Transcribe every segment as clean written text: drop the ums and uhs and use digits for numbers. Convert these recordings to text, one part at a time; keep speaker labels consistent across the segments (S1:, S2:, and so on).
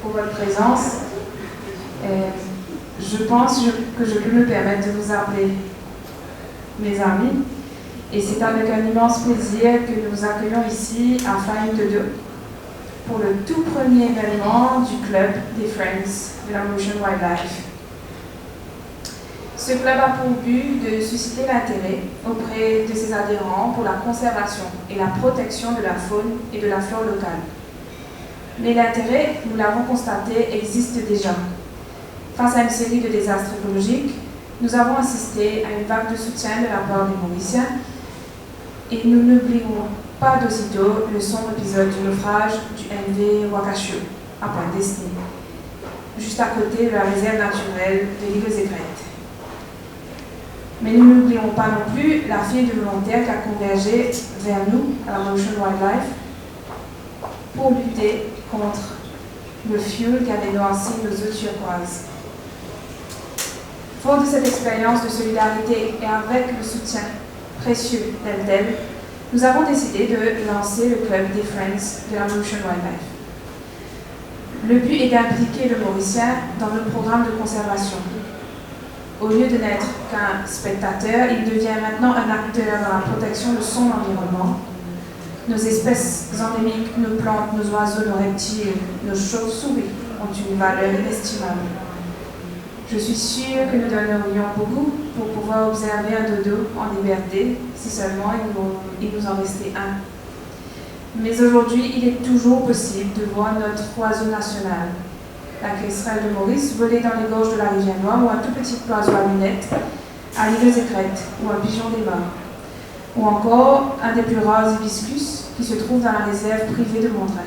S1: pour votre présence. Je pense que je peux me permettre de vous appeler mes amis. Et c'est avec un immense plaisir que nous vous accueillons ici à Flying de Deux pour le tout premier événement du club des Friends de la Mauritian Wildlife. Ce club a pour but de susciter l'intérêt auprès de ses adhérents pour la conservation et la protection de la faune et de la flore locale. Mais l'intérêt, nous l'avons constaté, existe déjà. Face à une série de désastres écologiques, nous avons assisté à une vague de soutien de la part des Mauriciens et nous n'oublierons pas d'aussitôt le sombre épisode du naufrage du MV Wakashio à Pointe-Destinée, juste à côté de la réserve naturelle de l'île aux Écrêtes. Mais nous n'oublions pas non plus la file de volontaires qui a convergé vers nous, à la Mauritian Wildlife, pour lutter contre le fioul qui avait noirci nos eaux turquoises. Fort de cette expérience de solidarité et avec le soutien précieux d'Eldel, nous avons décidé de lancer le club des Friends de la Mauritian Wildlife. Le but est d'impliquer le Mauricien dans le programme de conservation. Au lieu de n'être qu'un spectateur, il devient maintenant un acteur dans la protection de son environnement. Nos espèces endémiques, nos plantes, nos oiseaux, nos reptiles, nos chauves-souris ont une valeur inestimable. Je suis sûre que nous donnerions beaucoup pour pouvoir observer un dodo en liberté, si seulement il nous en restait un. Mais aujourd'hui, il est toujours possible de voir notre oiseau national, la Kestrel de Maurice, voler dans les gorges de la rivière Noire, ou un tout petit oiseau à lunettes à l'île aux Écrêtes, ou un pigeon des mares, ou encore un des plus rares hibiscus qui se trouve dans la réserve privée de Montrin.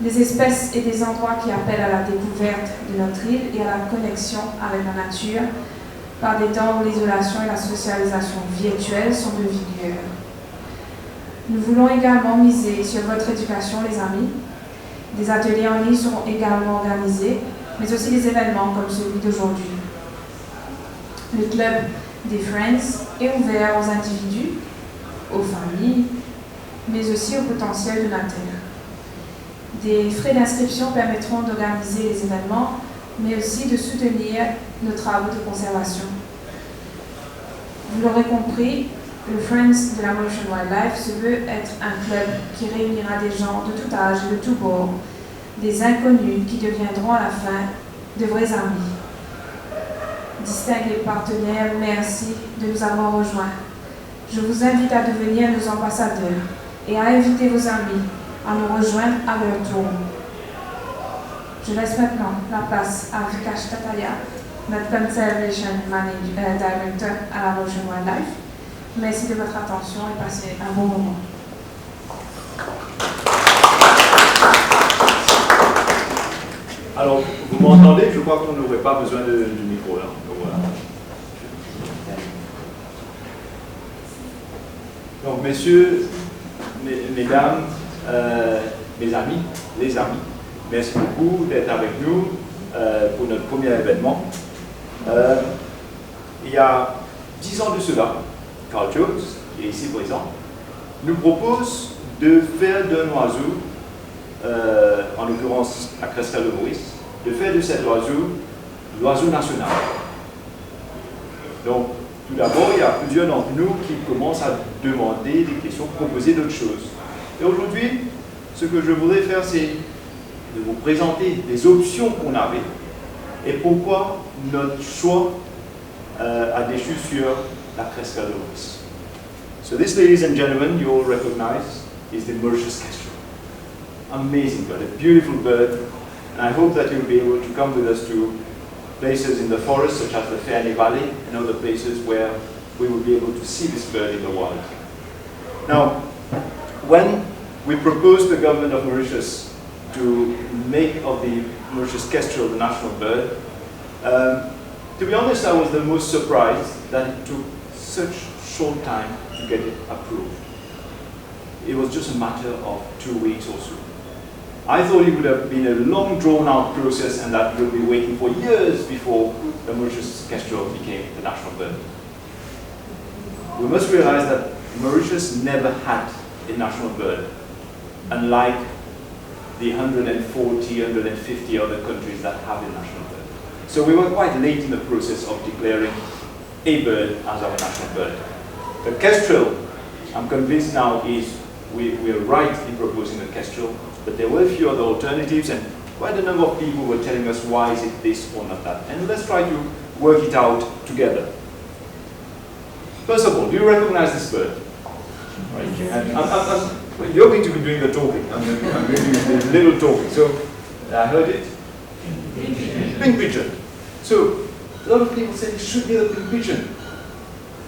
S1: Des espèces et des endroits qui appellent à la découverte de notre île et à la connexion avec la nature par des temps où l'isolation et la socialisation virtuelle sont de vigueur. Nous voulons également miser sur votre éducation, les amis. Des ateliers en ligne seront également organisés, mais aussi des événements comme celui d'aujourd'hui. Le club des Friends est ouvert aux individus, aux familles, mais aussi aux potentiels donateurs. Des frais d'inscription permettront d'organiser les événements, mais aussi de soutenir nos travaux de conservation. Vous l'aurez compris, le Friends de la Mauritian Wildlife se veut être un club qui réunira des gens de tout âge et de tout bord, des inconnus qui deviendront à la fin de vrais amis. Distingués partenaires, merci de nous avoir rejoints. Je vous invite à devenir nos ambassadeurs et à inviter vos amis à nous rejoindre à leur tour. Je laisse maintenant la place à Vikash Tataya, notre Conservation Director à la Mauritian Wildlife. Merci de votre attention et passez un bon moment.
S2: Alors, vous m'entendez? Je crois qu'on n'aurait pas besoin du micro là. Donc, voilà. Donc, messieurs, mesdames, mes amis, les amis, merci beaucoup d'être avec nous pour notre premier événement. Il y a 10 ans de cela, Carl Jones, qui est ici présent, nous propose de faire d'un oiseau, en l'occurrence à Kestrel de Maurice, de faire de cet oiseau l'oiseau national. Donc, tout d'abord, il y a plusieurs d'entre nous qui commencent à demander des questions, proposer d'autres choses. Et aujourd'hui, ce que je voudrais faire, c'est de vous présenter les options qu'on avait et pourquoi notre choix a déchu sur la Kestrel de Maurice. So this, ladies and gentlemen, you all recognize is the Mauritius Kestrel. Amazing bird, a beautiful bird, and I hope that you'll be able to come with us to places in the forest, such as the Fernie Valley, and other places where we will be able to see this bird in the wild. Now, when we proposed the government of Mauritius to make of the Mauritius Kestrel the national bird, to be honest, I was the most surprised that it took such short time to get it approved. It was just a matter of 2 weeks or so. I thought it would have been a long drawn-out process and that we'll be waiting for years before the Mauritius Kestrel became the national bird. We must realize that Mauritius never had a national bird, unlike the 140, 150 other countries that have a national bird. So we were quite late in the process of declaring a bird as our national bird. The Kestrel, I'm convinced now, is we are right in proposing the Kestrel, but there were a few other alternatives, and quite a number of people were telling us why is it this or not that. And let's try to work it out together. First of all, do you recognize this bird? Right. And you're going to be doing the talking. I'm going to do the little talking. So, I heard it. Pink pigeon. So, a lot of people say it should be the pink pigeon.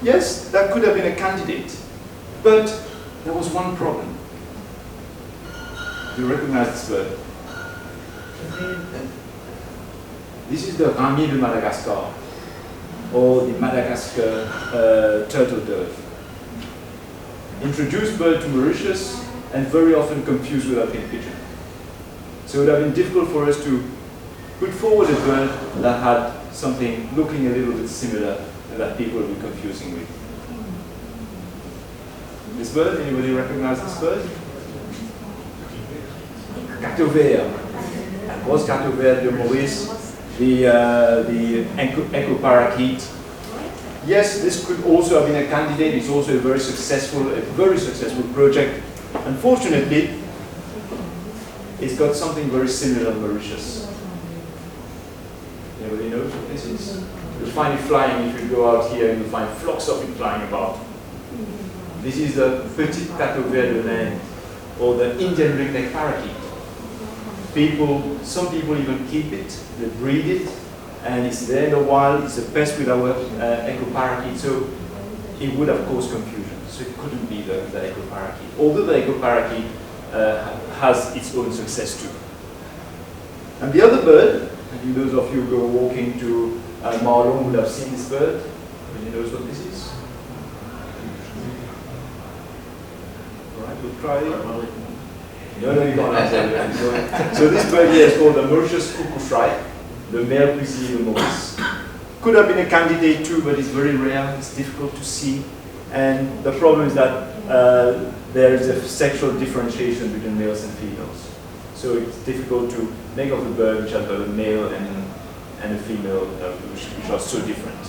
S2: Yes, that could have been a candidate. But there was one problem. Do you recognize this bird? This is the rami de Madagascar, or the Madagascar turtle dove. Introduced bird to Mauritius and very often confused with our pink pigeon. So it would have been difficult for us to put forward a bird that had something looking a little bit similar and that people would be confusing with. This bird, anybody recognize this bird? Cateau vert. Was Cateau vert de Maurice, the echo parakeet. Yes, this could also have been a candidate. It's also a very successful project. Unfortunately, it's got something very similar on Mauritius. Anybody knows what this is? You'll find it flying if you go out here. You'll find flocks of it flying about. This is the Petit Cateau vert de l'Inde, or the Indian ringneck parakeet. Some people even keep it, they breed it, and it's there in the wild. It's a pest with our echo parakeet, so it would have caused confusion. So it couldn't be the echo parakeet, although the echo parakeet has its own success too. And the other bird, and those of you who go walking to Marlon would have seen this bird. Anybody knows what this is? All right, we'll try it. No, you can't answer it. So this bird here is called the Mauritius cuckoo shrike, the male cuisine de Maurice. Could have been a candidate too, but it's very rare, it's difficult to see. And the problem is that there is a sexual differentiation between males and females. So it's difficult to make of the bird which has got a male and a female, which are so different.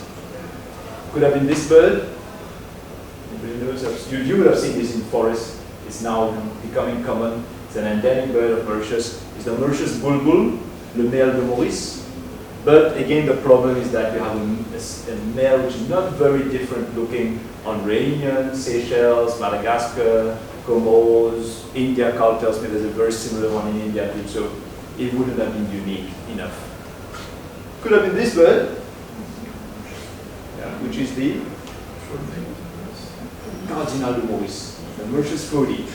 S2: Could have been this bird. Anybody knows? You would have seen this in forests. It's now becoming common. It's an endemic bird of Mauritius. It's the Mauritius bulbul, le male de Maurice. But again, the problem is that you have a male which is not very different looking on Réunion, Seychelles, Madagascar, Comoros, India. Carl tells me there's a very similar one in India too, so it wouldn't have been unique enough. Could have been this bird, which is the Cardinal de Maurice, the Mauritius fody.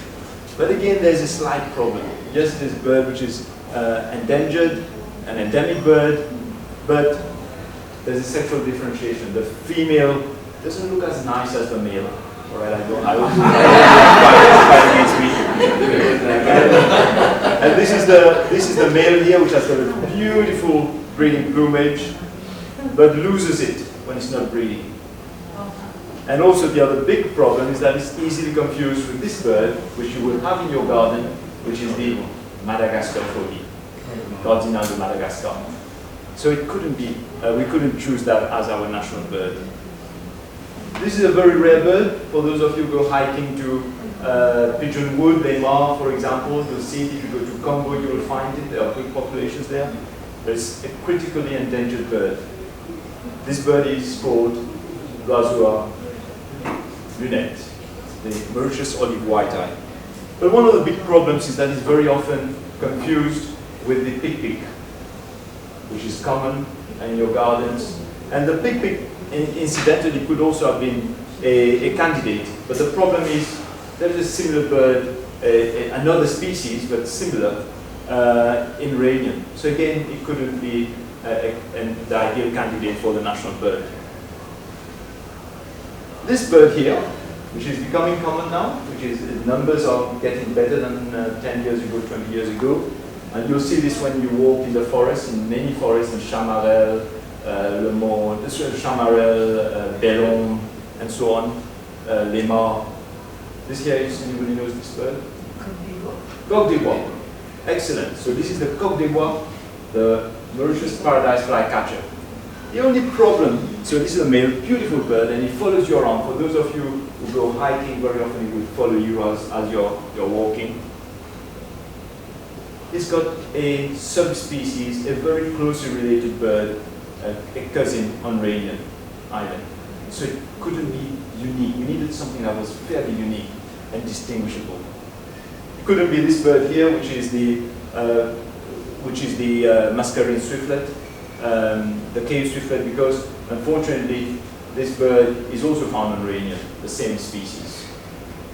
S2: But again, there's a slight problem. Yes, there's a bird which is endangered, an endemic bird, but there's a sexual differentiation. The female doesn't look as nice as the male. All right, I won't against me. And this is the male here, which has got a beautiful breeding plumage, but loses it when it's not breeding. And also the other big problem is that it's easily confused with this bird, which you will have in your garden, which is the Madagascar fody, Cardinal de Madagascar. So it couldn't be, we couldn't choose that as our national bird. This is a very rare bird. For those of you who go hiking to Pigeon Wood, Les Mares, for example, you'll see it. If you go to Congo, you will find it. There are big populations there. There's a critically endangered bird. This bird is called L'Oiseau lunette, the Mauritius olive white-eye. But one of the big problems is that it's very often confused with the pig-pig, which is common in your gardens. And the pig-pig, incidentally, could also have been a candidate. But the problem is there is a similar bird, another species, but similar, in Réunion. So again, it couldn't be the ideal candidate for the national bird. This bird here, which is becoming common now, which is numbers are getting better than 10 years ago, 20 years ago. And you'll see this when you walk in the forest, in many forests, in Chamarel, Le Mans, Chamarel, Bellon, and so on, Les Mares. This here is, anybody knows this bird? Coq d'Ivoire. Excellent. So this is the coq des bois, the Mauritius paradise flycatcher. The only problem, so this is a male, beautiful bird, and it follows you around. For those of you who go hiking, very often it will follow you as you're walking. It's got a subspecies, a very closely related bird, a cousin on Réunion Island. So it couldn't be unique. We needed something that was fairly unique and distinguishable. It couldn't be this bird here, which is the mascarene swiftlet, the cave swiftlet, because unfortunately this bird is also found on Réunion, the same species.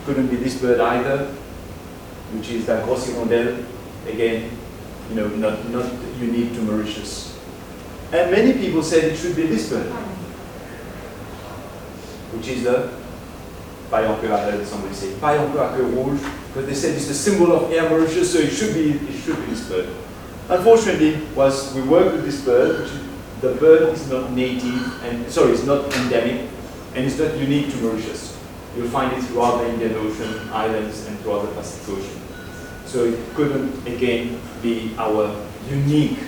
S2: Couldn't be this bird either, which is the grosse hirondelle, again, not unique to Mauritius. And many people said it should be this bird, which is the paille en queue, I heard somebody say paille en queue à queue rouge, but they said it's the symbol of Air Mauritius, so it should be this bird. Unfortunately, whilst we work with this bird, the bird is not native, it's not endemic, and it's not unique to Mauritius. You'll find it throughout the Indian Ocean, islands, and throughout the Pacific Ocean. So it couldn't, again, be our unique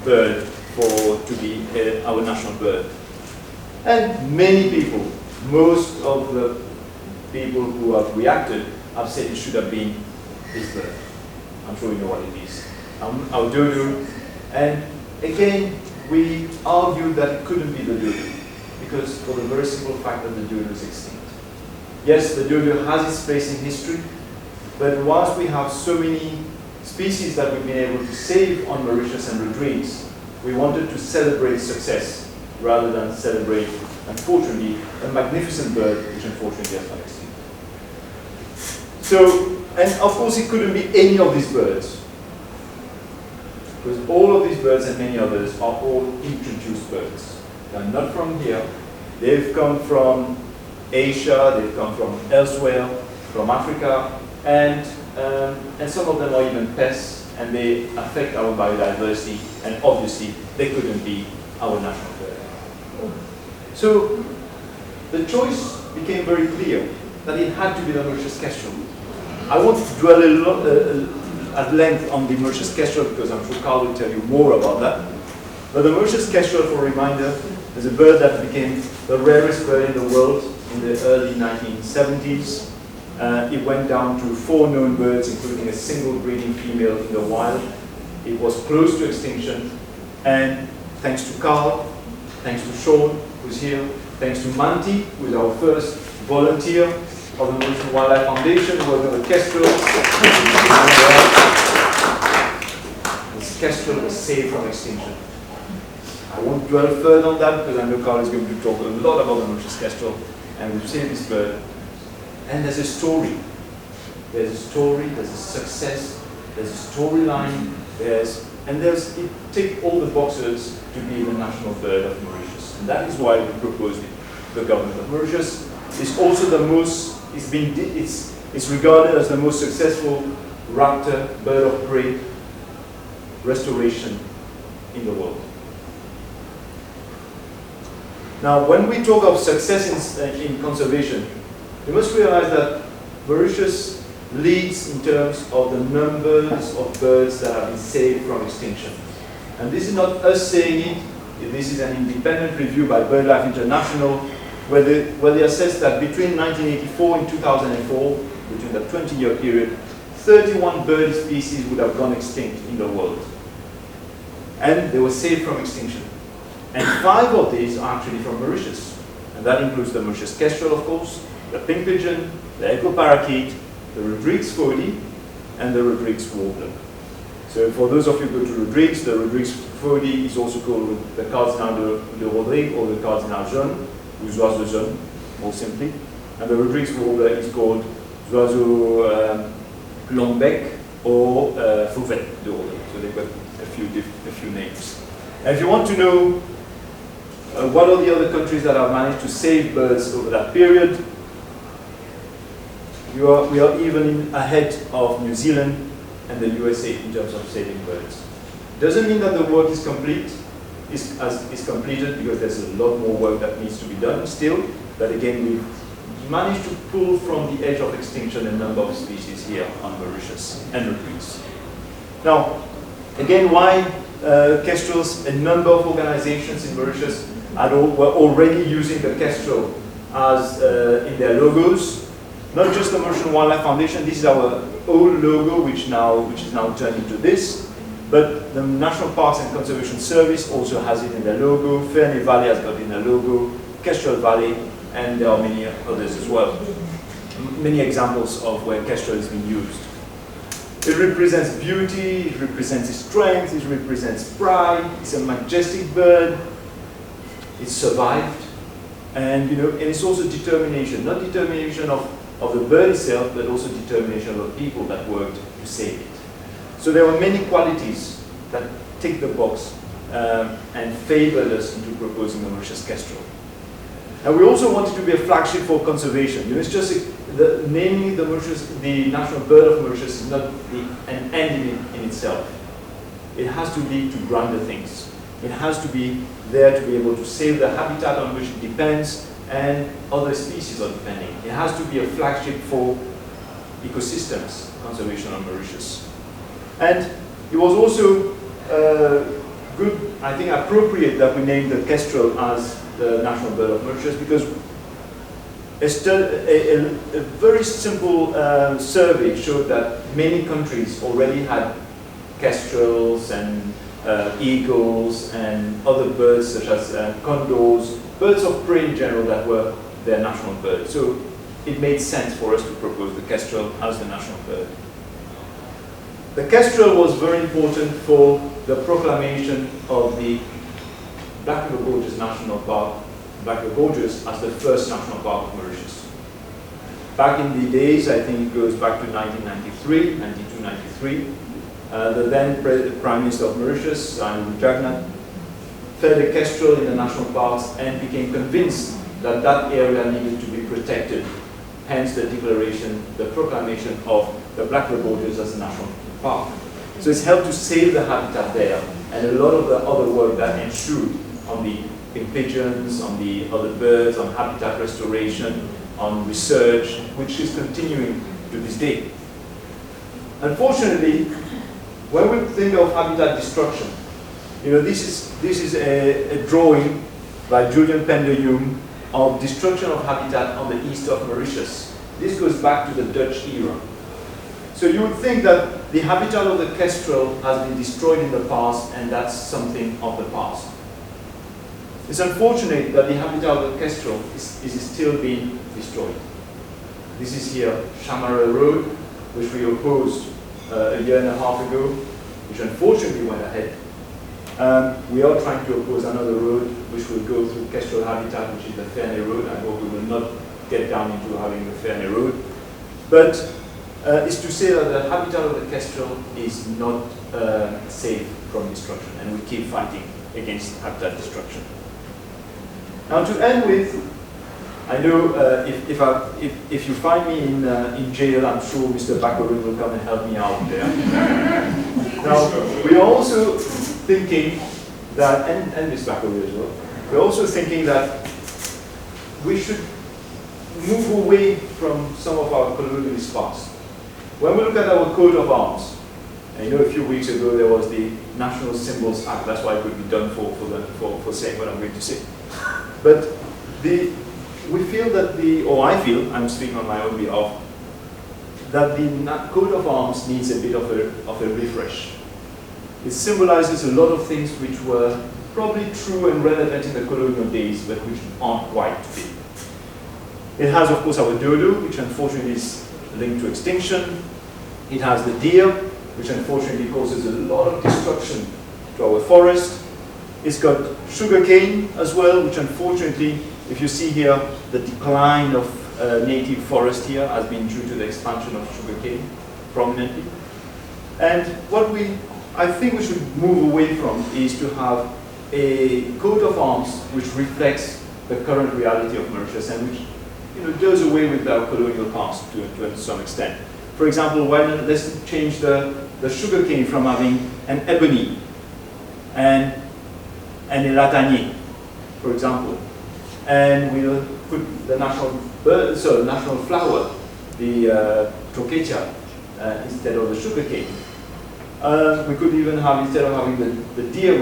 S2: bird to be our national bird. And many people, most of the people who have reacted, have said it should have been this bird. I'm sure you know what it is. Our dodo. And again, we argued that it couldn't be the dodo, because for the very simple fact that the dodo is extinct. Yes, the dodo has its place in history, but whilst we have so many species that we've been able to save on Mauritius and Rodrigues, we wanted to celebrate success rather than celebrate, unfortunately, a magnificent bird which unfortunately has gone extinct. So, and of course it couldn't be any of these birds, because all of these birds and many others are all introduced birds. They are not from here. They've come from Asia, they've come from elsewhere, from Africa, and some of them are even pests, and they affect our biodiversity, and obviously they couldn't be our national bird. So the choice became very clear that it had to be the Mauritius kestrel. I won't dwell at length on the Mauritius kestrel because I'm sure Carl will tell you more about that. But the Mauritius kestrel, for a reminder, is a bird that became the rarest bird in the world in the early 1970s. It went down to 4 known birds, including a single breeding female in the wild. It was close to extinction, and thanks to Carl, thanks to Sean, who's here, thanks to Manti, who is our first volunteer of the Mauritian Wildlife Foundation, working with Kestrel. This kestrel was saved from extinction. I won't dwell further on that because I know Carl is going to talk a lot about the Mauritius kestrel, and we've saved this bird. And there's a story. There's a story, there's a success, there's a storyline, it ticked all the boxes to be the national bird of Mauritius. And that is why we proposed it. The government of Mauritius is also the most, it's regarded as the most successful raptor, bird of prey restoration in the world. Now, when we talk of success in conservation, you must realize that Mauritius leads in terms of the numbers of birds that have been saved from extinction. And this is not us saying it, this is an independent review by BirdLife International, where they assessed that between 1984 and 2004, between the 20-year period, 31 bird species would have gone extinct in the world. And they were saved from extinction. And 5 of these are actually from Mauritius. And that includes the Mauritius kestrel, of course, the pink pigeon, the echo parakeet, the Rodrigues fody, and the Rodrigues warbler. So for those of you who go to Rodrigues, the Rodrigues fody is also called the cardinal de Rodrigue or the cardinal jaune, ou oiseau jaune, more simply. And the Rodrigues warbler is called oiseau long-bec or fauvette de Rodrigue. So they've got a few names. And if you want to know what are the other countries that have managed to save birds over that period, we are even ahead of New Zealand and the USA in terms of saving birds. Doesn't mean that the work is complete, is completed, because there's a lot more work that needs to be done still. But again, we've managed to pull from the edge of extinction a number of species here on Mauritius and Rodrigues. Now, again, why Kestrel's, a number of organizations in Mauritius were already using the Kestrel as in their logos. Not just the Mauritian Wildlife Foundation, this is our old logo, which is now turned into this. But the National Parks and Conservation Service also has it in their logo. Fernie Valley has got it in their logo. Kestrel Valley, and there are many others as well. Many examples of where Kestrel has been used. It represents beauty, it represents strength, it represents pride. It's a majestic bird. It survived, and and it's also determination. Not determination of the bird itself, but also determination of the people that worked to save it. So there were many qualities that tick the box and favored us into proposing the Mauritius Kestrel. And we also wanted to be a flagship for conservation. It's just naming the national bird of Mauritius is not an end in itself. It has to lead to grander things. It has to be there to be able to save the habitat on which it depends, and other species are depending. It has to be a flagship for ecosystems conservation on Mauritius. And it was also good, I think appropriate, that we named the Kestrel as the national bird of Mauritius, because a very simple survey showed that many countries already had kestrels and eagles and other birds such as condors, birds of prey in general that were their national bird. So it made sense for us to propose the Kestrel as the national bird. The Kestrel was very important for the proclamation of the Black River Gorges National Park, Black River Gorges as the first national park of Mauritius. Back in the days, I think it goes back to 1993, 92, 93, the then Prime Minister of Mauritius, Simon Jagnat, fed a Kestrel in the national parks and became convinced that that area needed to be protected. Hence the declaration, the proclamation of the Black River Gorges as a national park. So it's helped to save the habitat there, and a lot of the other work that ensued on the pigeons, on the other birds, on habitat restoration, on research, which is continuing to this day. Unfortunately, when we think of habitat destruction, this is a drawing by Julian Penderhume of destruction of habitat on the east of Mauritius. This goes back to the Dutch era. So you would think that the habitat of the Kestrel has been destroyed in the past, and that's something of the past. It's unfortunate that the habitat of the Kestrel is still being destroyed. This is here Chamara Road, which we opposed a year and a half ago, which unfortunately went ahead. We are trying to oppose another road which will go through Kestrel habitat, which is the Fernie Road. I hope we will not get down into having the Fernie Road. But it's to say that the habitat of the Kestrel is not safe from destruction, and we keep fighting against habitat destruction. Now to end with, I know if you find me in jail, I'm sure Mr. Bakarin will come and help me out there. Now, we are also thinking that, and Ms. Bakarin as well, we're also thinking that we should move away from some of our colonialist past. When we look at our coat of arms, and a few weeks ago there was the National Symbols Act, that's why it could be done for saying what I'm going to say. But we feel that I feel, I'm speaking on my own behalf, that the coat of arms needs a bit of a refresh. It symbolizes a lot of things which were probably true and relevant in the colonial days, but which aren't quite today. It has, of course, our dodo, which unfortunately is linked to extinction. It has the deer, which unfortunately causes a lot of destruction to our forest. It's got sugarcane as well, which unfortunately, if you see here, the decline of native forest here has been due to the expansion of sugarcane prominently. And what I think we should move away from is to have a coat of arms which reflects the current reality of Mauritius and which does away with our colonial past to some extent. For example, let's change the sugarcane from having an ebony and a latanier, for example, and we'll put the national flower, the trochetia, instead of the sugarcane. We could even have, instead of having the deer,